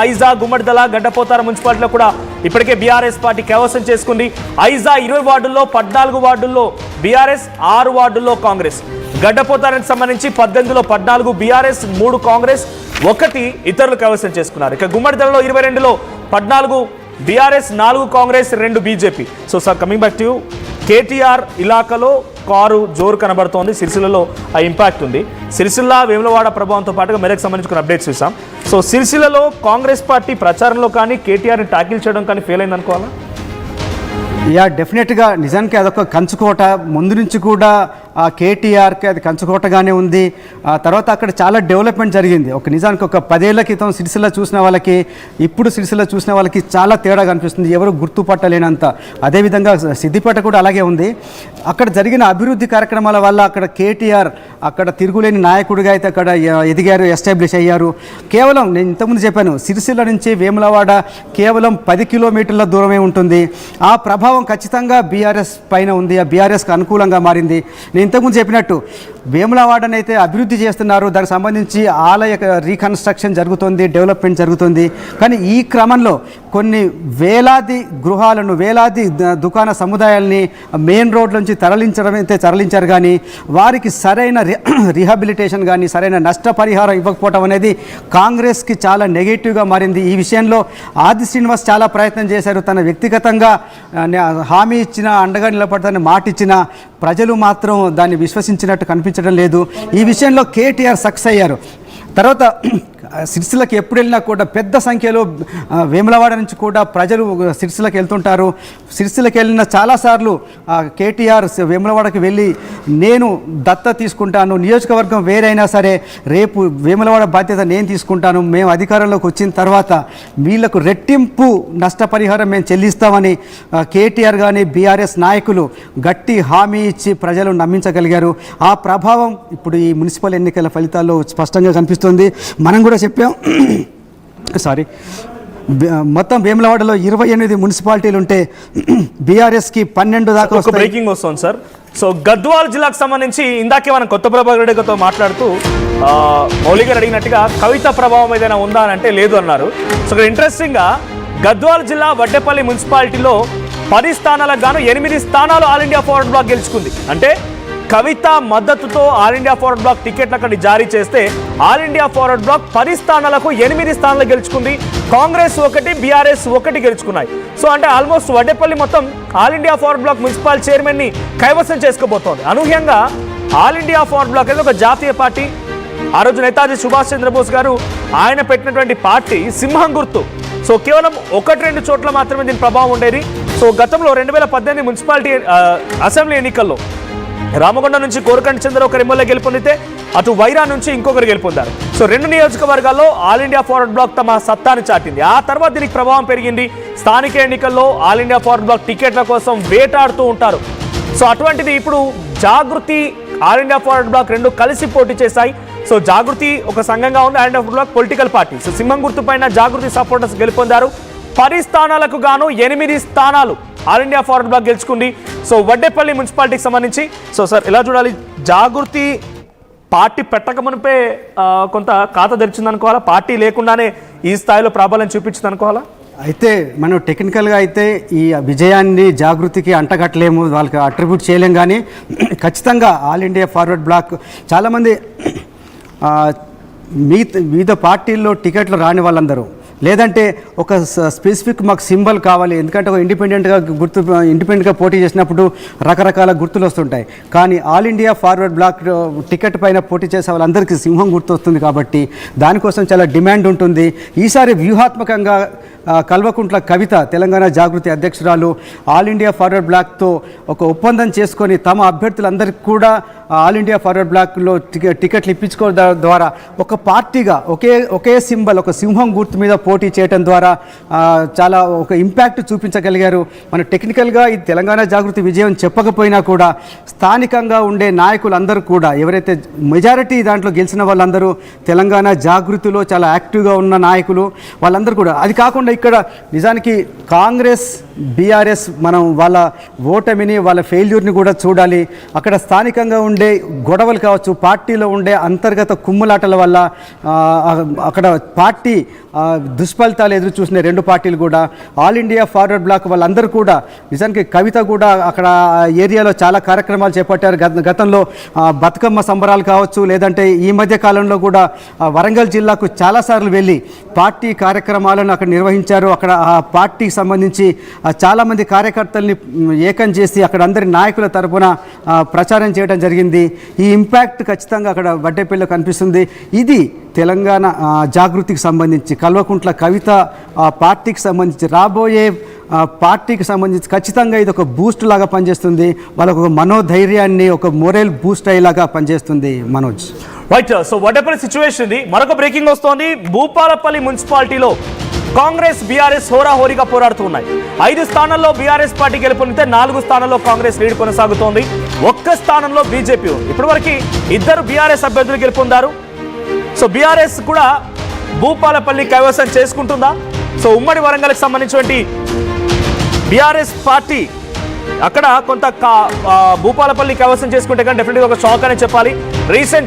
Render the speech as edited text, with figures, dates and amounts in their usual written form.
ఐజా గుమ్మడిదల గడ్డపోతార మున్సిపాలిటీలో కూడా ఇప్పటికే బీఆర్ఎస్ పార్టీ కైవసం చేసుకుంది. ఐజా 20 వార్డుల్లో 14 వార్డుల్లో బీఆర్ఎస్, 6 వార్డుల్లో కాంగ్రెస్. గడ్డపోతారానికి సంబంధించి 18లో 14 బీఆర్ఎస్, 3 కాంగ్రెస్, 1 ఇతరులు కైవసం చేసుకున్నారు. ఇక గుమ్మడిదలలో 22లో 14 BRS, 4 Congress, 2 BJP. So sir, coming back to you, KTR ఇలాకాలో కారు జోరు కనబడుతోంది. సిరిసిల్లలో ఆ ఇంపాక్ట్ ఉంది. సిరిసిల్ల వేములవాడ ప్రభావంతో పాటుగా మెదక్ సంబంధించిన అప్డేట్స్ చూసాం. సో సిరిసిల్లలో కాంగ్రెస్ పార్టీ ప్రచారంలో కానీ కేటీఆర్ని ట్యాకిల్ చేయడం కానీ ఫెయిల్ అయింది అనుకోవాలా? యా, డెఫినెట్గా నిజానికి అదొక కంచుకోట. ముందు నుంచి కూడా కేటీఆర్కి అది కంచుకోటగానే ఉంది. తర్వాత అక్కడ చాలా డెవలప్మెంట్ జరిగింది. నిజానికి ఒక 10 ఏళ్ల క్రితం సిరిసిల్ల చూసిన వాళ్ళకి ఇప్పుడు సిరిసిల్ల చూసిన వాళ్ళకి చాలా తేడా కనిపిస్తుంది, ఎవరు గుర్తుపట్టలేనంత. అదేవిధంగా సిద్దిపేట కూడా అలాగే ఉంది. అక్కడ జరిగిన అభివృద్ధి కార్యక్రమాల వల్ల అక్కడ కేటీఆర్ అక్కడ తిరుగులేని నాయకుడిగా అయితే అక్కడ ఎదిగారు, ఎస్టాబ్లిష్ అయ్యారు. కేవలం నేను ఇంతకుముందు చెప్పాను, సిరిసిల్ల నుంచి వేములవాడ కేవలం 10 కిలోమీటర్ల దూరమే ఉంటుంది. ఆ ప్రభావం ఖచ్చితంగా బీఆర్ఎస్ పైన ఉంది, ఆ బీఆర్ఎస్కి అనుకూలంగా మారింది. నేను ఇంతకుముందు చెప్పినట్టు వేములవాడనైతే అభివృద్ధి చేస్తున్నారు, దానికి సంబంధించి ఆలయ రీకన్స్ట్రక్షన్ జరుగుతుంది, డెవలప్మెంట్ జరుగుతుంది. కానీ ఈ క్రమంలో కొన్ని వేలాది గృహాలను, వేలాది దుకాణ సముదాయాల్ని మెయిన్ రోడ్ నుంచి తరలించారు. కానీ వారికి సరైన రీహాబిలిటేషన్ కానీ సరైన నష్టపరిహారం ఇవ్వకపోవడం అనేది కాంగ్రెస్కి చాలా నెగిటివ్గా మారింది. ఈ విషయంలో ఆది శ్రీనివాస్ చాలా ప్రయత్నం చేశారు. తన వ్యక్తిగతంగా హామీ ఇచ్చిన, అండగా నిలబడతానని మాట ఇచ్చిన, ప్రజలు మాత్రం దాన్ని విశ్వసించినట్టు కనిపించడం లేదు. ఈ విషయంలో కేటీఆర్ సక్సెస్ అయ్యారు. తర్వాత సిరిసిల్లకి ఎప్పుడు వెళ్ళినా కూడా పెద్ద సంఖ్యలో వేములవాడ నుంచి కూడా ప్రజలు సిరిసిల్లకి వెళ్తుంటారు. సిరిసిల్లకి వెళ్ళిన చాలాసార్లు కేటీఆర్ వేములవాడకి వెళ్ళి నేను దత్త తీసుకుంటాను, నియోజకవర్గం వేరైనా సరే రేపు వేములవాడ బాధ్యత నేను తీసుకుంటాను, మేము అధికారంలోకి వచ్చిన తర్వాత వీళ్లకు రెట్టింపు నష్టపరిహారం మేము చెల్లిస్తామని కేటీఆర్ కానీ బీఆర్ఎస్ నాయకులు గట్టి హామీ ఇచ్చి ప్రజలు నమ్మించగలిగారు. ఆ ప్రభావం ఇప్పుడు ఈ మున్సిపల్ ఎన్నికల ఫలితాల్లో స్పష్టంగా కనిపిస్తుంది. మనం కూడా చెప్పాం, మొత్తం వేములవాడలో 28 మున్సిపాలిటీలు ఉంటే బీఆర్ఎస్కి 12 దాకా. ఒక బ్రేకింగ్ వస్తుంది సార్. సో గద్వాల జిల్లాకు సంబంధించి ఇందాకే మనం కొత్త ప్రభాకర్ రెడ్డితో మాట్లాడుతూ మౌలిక అడిగినట్టుగా కవిత ప్రభావం ఏదైనా ఉందా అని అంటే లేదు అన్నారు. సో ఇక్కడ ఇంట్రెస్టింగ్గా గద్వాల జిల్లా వడ్డేపల్లి మున్సిపాలిటీలో 10 స్థానాలకు గాను 8 స్థానాలు ఆల్ ఇండియా ఫార్వర్డ్ బ్లాక్ గెలుచుకుంది. అంటే కవిత మద్దతుతో ఆల్ ఇండియా ఫార్వర్డ్ బ్లాక్ టికెట్లు అక్కడ జారీ చేస్తే ఆల్ ఇండియా ఫార్వర్డ్ బ్లాక్ 10 స్థానాలకు 8 స్థానాలు గెలుచుకుంది. కాంగ్రెస్ 1, బీఆర్ఎస్ 1 గెలుచుకున్నాయి. సో అంటే ఆల్మోస్ట్ వడ్డేపల్లి మొత్తం All India Forward Bloc municipal చైర్మన్ని కైవసం చేసుకోబోతోంది. అనూహ్యంగా ఆల్ ఇండియా ఫార్వర్డ్ బ్లాక్ అనేది ఒక జాతీయ పార్టీ. ఆ రోజు నేతాజీ సుభాష్ చంద్రబోస్ గారు ఆయన పెట్టినటువంటి పార్టీ సింహం గుర్తు. సో కేవలం 1-2 చోట్ల మాత్రమే దీని ప్రభావం ఉండేది. సో గతంలో 2018 మున్సిపాలిటీ అసెంబ్లీ ఎన్నికల్లో రామకొండ నుంచి కోరకండ చంద్ర ఒకరు ఎమ్మెల్యే గెలుపొందితే అటు వైరా నుంచి ఇంకొకరు గెలుపొందారు. సో 2 నియోజకవర్గాల్లో ఆల్ ఇండియా ఫార్వర్డ్ బ్లాక్ తమ సత్తాను చాటింది. ఆ తర్వాత దీనికి ప్రభావం పెరిగింది. స్థానిక ఎన్నికల్లో ఆల్ ఇండియా ఫార్వర్డ్ బ్లాక్ టికెట్ల కోసం వేటాడుతూ ఉంటారు. సో అటువంటిది ఇప్పుడు Jagruti, All India Forward Bloc 2 కలిసి పోటీ చేశాయి. సో జాగృతి ఒక సంఘంగా ఉంది, All India Forward Bloc political party. So సింహం గుర్తు పైన జాగృతి సపోర్టర్స్ గెలుపొందారు. 10 స్థానాలకు గాను 8 స్థానాలు ఆల్ ఇండియా ఫార్వర్డ్ బ్లాక్ గెలుచుకుంది. సో వడ్డేపల్లి మున్సిపాలిటీకి సంబంధించి సో సార్ ఎలా చూడాలి? జాగృతి పార్టీ పెట్టకమునిపే కొంత ఖాతా తెరిచింది అనుకోవాలా? పార్టీ లేకుండానే ఈ స్థాయిలో ప్రాబల్యం చూపించింది అనుకోవాలా? అయితే మనం టెక్నికల్గా అయితే ఈ విజయాన్ని జాగృతికి అంటగట్టలేము, వాళ్ళకి అట్రిబ్యూట్ చేయలేం. కానీ ఖచ్చితంగా ఆల్ ఇండియా ఫార్వర్డ్ బ్లాక్ చాలామంది వివిధ పార్టీల్లో టికెట్లు రాని వాళ్ళందరూ, లేదంటే ఒక స్పెసిఫిక్ మాకు సింబల్ కావాలి, ఎందుకంటే ఒక ఇండిపెండెంట్గా పోటీ చేసినప్పుడు రకరకాల గుర్తులు వస్తుంటాయి. కానీ All India Forward Bloc ticket పైన పోటీ చేసే వాళ్ళందరికీ సింహం గుర్తు వస్తుంది కాబట్టి దానికోసం చాలా డిమాండ్ ఉంటుంది. ఈసారి వ్యూహాత్మకంగా కల్వకుంట్ల కవిత, తెలంగాణ జాగృతి అధ్యక్షురాలు, ఆల్ ఇండియా ఫార్వర్డ్ బ్లాక్తో ఒక ఒప్పందం చేసుకొని తమ అభ్యర్థులందరికీ కూడా ఆల్ ఇండియా ఫార్వర్డ్ బ్లాక్లో టికెట్లు ఇప్పించుకోవడం ద్వారా ఒక పార్టీగా ఒకే సింబల్, ఒక సింహం గుర్తు మీద పోటీ చేయడం ద్వారా చాలా ఒక ఇంపాక్ట్ చూపించగలిగారు. మన టెక్నికల్గా ఈ తెలంగాణ జాగృతి విజయం చెప్పకపోయినా కూడా స్థానికంగా ఉండే నాయకులందరూ కూడా, ఎవరైతే మెజారిటీ దాంట్లో గెలిచిన వాళ్ళందరూ తెలంగాణ జాగృతిలో చాలా యాక్టివ్గా ఉన్న నాయకులు వాళ్ళందరూ కూడా. అది కాకుండా ఇక్కడ నిజానికి కాంగ్రెస్, బీఆర్ఎస్ మనం వాళ్ళ ఓటమిని, వాళ్ళ ఫెయిల్యూర్ని కూడా చూడాలి. అక్కడ స్థానికంగా ఉండే గొడవలు కావచ్చు, పార్టీలో ఉండే అంతర్గత కుమ్ములాటల వల్ల అక్కడ పార్టీ దుష్ఫలితాలు ఎదురు చూసిన రెండు పార్టీలు కూడా. ఆల్ ఇండియా ఫార్వర్డ్ బ్లాక్ వాళ్ళందరూ కూడా నిజానికి కవిత కూడా అక్కడ ఏరియాలో చాలా కార్యక్రమాలు చేపట్టారు. గతంలో బతుకమ్మ సంబరాలు కావచ్చు, లేదంటే ఈ మధ్య కాలంలో కూడా వరంగల్ జిల్లాకు చాలాసార్లు వెళ్ళి పార్టీ కార్యక్రమాలను అక్కడ నిర్వహించారు. అక్కడ ఆ పార్టీకి సంబంధించి చాలామంది కార్యకర్తల్ని ఏకం చేసి అక్కడ అందరి నాయకుల తరపున ప్రచారం చేయడం జరిగింది. ఈ ఇంపాక్ట్ ఖచ్చితంగా అక్కడ వడ్డేపల్లిలో కనిపిస్తుంది. ఇది తెలంగాణ జాగృతికి సంబంధించి, కల్వకుంట్ల కవిత పార్టీకి సంబంధించి, రాబోయే పార్టీకి సంబంధించి ఖచ్చితంగా ఇది ఒక బూస్ట్ లాగా పనిచేస్తుంది. వాళ్ళకు ఒక మనోధైర్యాన్ని, ఒక మోరల్ బూస్ట్ అయ్యేలాగా పనిచేస్తుంది. Manoj, right. So Vaddepalli situation ఇది. మరొక బ్రేకింగ్ వస్తోంది. భూపాలపల్లి మున్సిపాలిటీలో కాంగ్రెస్ బీఆర్ఎస్ హోరాహోరీగా పోరాడుతూ ఉన్నాయి. 5 స్థానాల్లో బీఆర్ఎస్ పార్టీ గెలుపొందితే 4 స్థానాల్లో కాంగ్రెస్ లీడ్ కొనసాగుతోంది. 1 స్థానంలో బీజేపీ ఉంది. ఇప్పటివరకు 2 బీఆర్ఎస్ అభ్యర్థులు గెలుపొందారు. సో బీఆర్ఎస్ కూడా భూపాలపల్లి కైవసం చేసుకుంటుందా? సో ఉమ్మడి వరంగల్కి సంబంధించినటువంటి బీఆర్ఎస్ పార్టీ అక్కడ కొంత భూపాలపల్లి కైవసం చేసుకుంటే కానీ డెఫినెట్గా ఒక షాక్ అనే చెప్పాలి. రీసెంట్